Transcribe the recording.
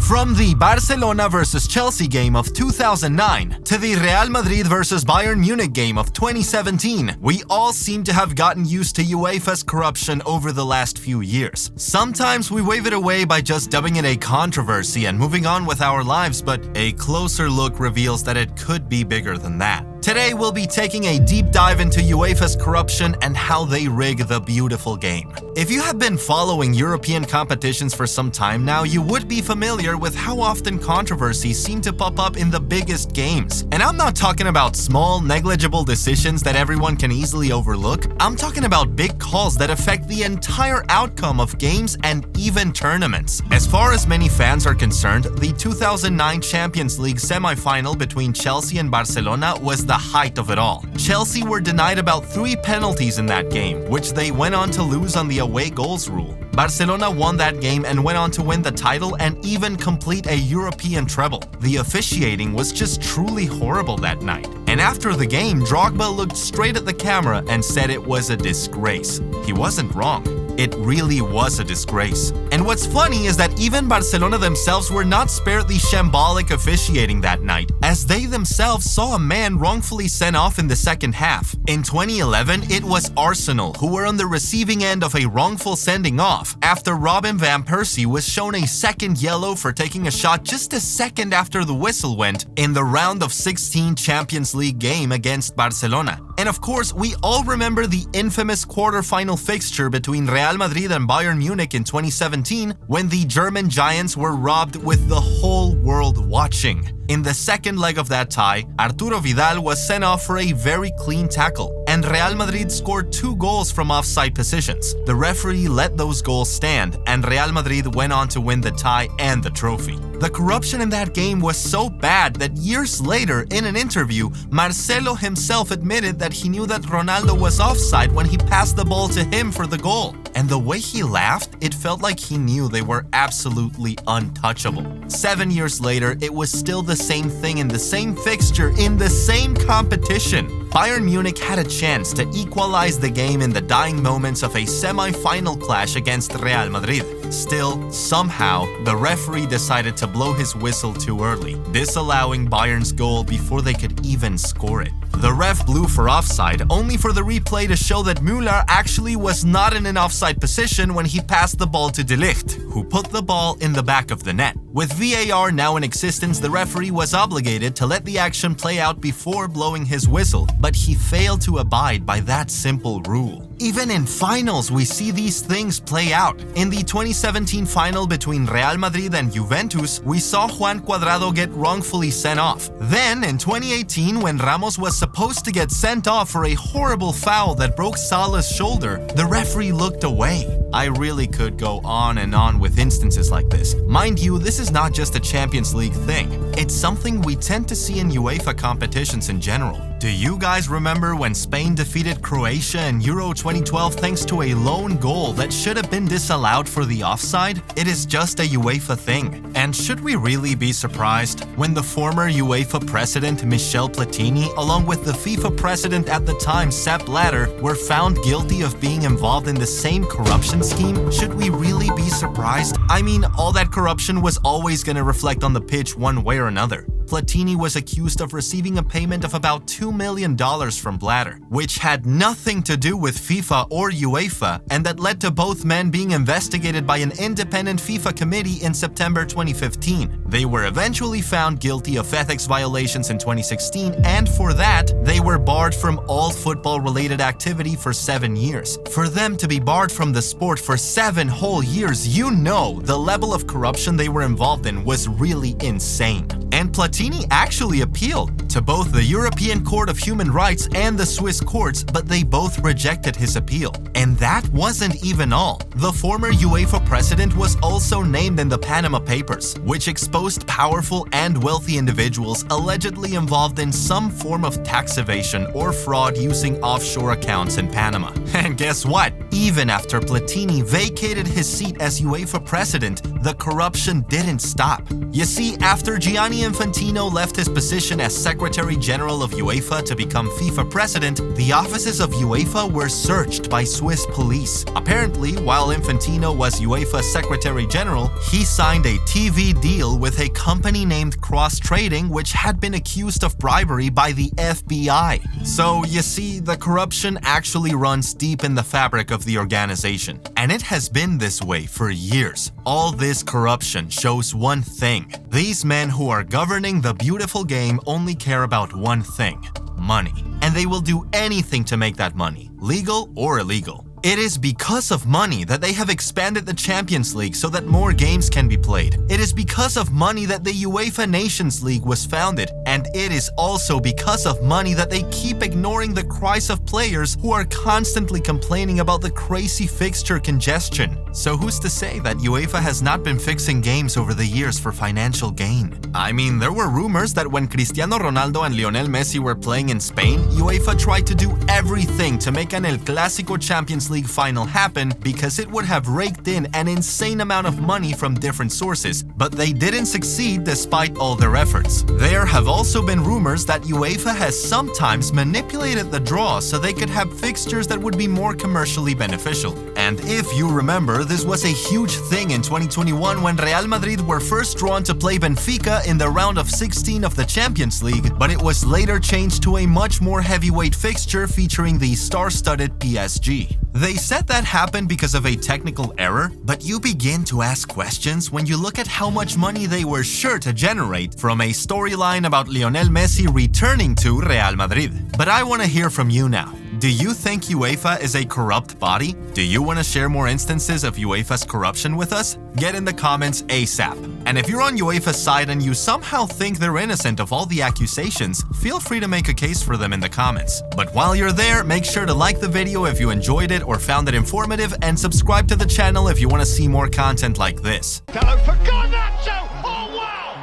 From the Barcelona vs Chelsea game of 2009 to the Real Madrid vs Bayern Munich game of 2017, we all seem to have gotten used to UEFA's corruption over the last few years. Sometimes we wave it away by just dubbing it a controversy and moving on with our lives, but a closer look reveals that it could be bigger than that. Today we'll be taking a deep dive into UEFA's corruption and how they rig the beautiful game. If you have been following European competitions for some time now, you would be familiar with how often controversies seem to pop up in the biggest games. And I'm not talking about small, negligible decisions that everyone can easily overlook. I'm talking about big calls that affect the entire outcome of games and even tournaments. As far as many fans are concerned, the 2009 Champions League semi-final between Chelsea and Barcelona was the height of it all. Chelsea were denied about 3 penalties in that game, which they went on to lose on the away goals rule. Barcelona won that game and went on to win the title and even complete a European treble. The officiating was just truly horrible that night. And after the game, Drogba looked straight at the camera and said it was a disgrace. He wasn't wrong. It really was a disgrace. And what's funny is that even Barcelona themselves were not spared the shambolic officiating that night, as they themselves saw a man wrongfully sent off in the second half. In 2011, it was Arsenal who were on the receiving end of a wrongful sending off after Robin van Persie was shown a second yellow for taking a shot just a second after the whistle went in the round of 16 Champions League game against Barcelona. And of course, we all remember the infamous quarter-final fixture between Real Madrid and Bayern Munich in 2017 when the German giants were robbed with the whole world watching. In the second leg of that tie, Arturo Vidal was sent off for a very clean tackle, and Real Madrid scored 2 goals from offside positions. The referee let those goals stand, and Real Madrid went on to win the tie and the trophy. The corruption in that game was so bad that years later, in an interview, Marcelo himself admitted that he knew that Ronaldo was offside when he passed the ball to him for the goal. And the way he laughed, it felt like he knew they were absolutely untouchable. 7 years later, it was still the same thing in the same fixture, in the same competition. Bayern Munich had a chance to equalize the game in the dying moments of a semi-final clash against Real Madrid. Still, somehow, the referee decided to blow his whistle too early, disallowing Bayern's goal before they could even score it. The ref blew for offside, only for the replay to show that Müller actually was not in an offside position when he passed the ball to De Ligt, who put the ball in the back of the net. With VAR now in existence, the referee was obligated to let the action play out before blowing his whistle, but he failed to abide by that simple rule. Even in finals, we see these things play out. In the 2017 final between Real Madrid and Juventus, we saw Juan Cuadrado get wrongfully sent off. Then, in 2018, when Ramos was supposed to get sent off for a horrible foul that broke Salah's shoulder, the referee looked away. I really could go on and on with instances like this. Mind you, this is not just a Champions League thing. It's something we tend to see in UEFA competitions in general. Do you guys remember when Spain defeated Croatia in Euro 2012 thanks to a lone goal that should have been disallowed for the offside? It is just a UEFA thing. And should we really be surprised when the former UEFA president Michel Platini, along with the FIFA president at the time Sepp Blatter, were found guilty of being involved in the same corruption scheme? Should we really be surprised? I mean, all that corruption was always going to reflect on the pitch one way or another. Platini was accused of receiving a payment of about $2 million from Blatter, which had nothing to do with FIFA or UEFA, and that led to both men being investigated by an independent FIFA committee in September 2015. They were eventually found guilty of ethics violations in 2016, and for that, they were barred from all football-related activity for 7 years. For them to be barred from the sport for 7 whole years, you know the level of corruption they were involved in was really insane. And Platini actually appealed to both the European Court of Human Rights and the Swiss courts, but they both rejected his appeal. And that wasn't even all. The former UEFA president was also named in the Panama Papers, which exposed powerful and wealthy individuals allegedly involved in some form of tax evasion or fraud using offshore accounts in Panama. And guess what? Even after Platini vacated his seat as UEFA president, the corruption didn't stop. You see, after Gianni Infantino left his position as secretary Secretary General of UEFA to become FIFA president, the offices of UEFA were searched by Swiss police. Apparently, while Infantino was UEFA Secretary General, he signed a TV deal with a company named Cross Trading, which had been accused of bribery by the FBI. So, you see, the corruption actually runs deep in the fabric of the organization. And it has been this way for years. All this corruption shows one thing. These men who are governing the beautiful game only care about one thing: money. And they will do anything to make that money, legal or illegal. It is because of money that they have expanded the Champions League so that more games can be played. It is because of money that the UEFA Nations League was founded. And it is also because of money that they keep ignoring the cries of players who are constantly complaining about the crazy fixture congestion. So who's to say that UEFA has not been fixing games over the years for financial gain? I mean, there were rumors that when Cristiano Ronaldo and Lionel Messi were playing in Spain, UEFA tried to do everything to make an El Clásico Champions League final happen because it would have raked in an insane amount of money from different sources, but they didn't succeed despite all their efforts. There have also been rumors that UEFA has sometimes manipulated the draw so they could have fixtures that would be more commercially beneficial. And if you remember, this was a huge thing in 2021 when Real Madrid were first drawn to play Benfica in the round of 16 of the Champions League, but it was later changed to a much more heavyweight fixture featuring the star-studded PSG. They said that happened because of a technical error, but you begin to ask questions when you look at how much money they were sure to generate from a storyline about Lionel Messi returning to Real Madrid. But I want to hear from you now. Do you think UEFA is a corrupt body? Do you want to share more instances of UEFA's corruption with us? Get in the comments ASAP. And if you're on UEFA's side and you somehow think they're innocent of all the accusations, feel free to make a case for them in the comments. But while you're there, make sure to like the video if you enjoyed it or found it informative, and subscribe to the channel if you want to see more content like this. Hello for Garnacho! Oh wow!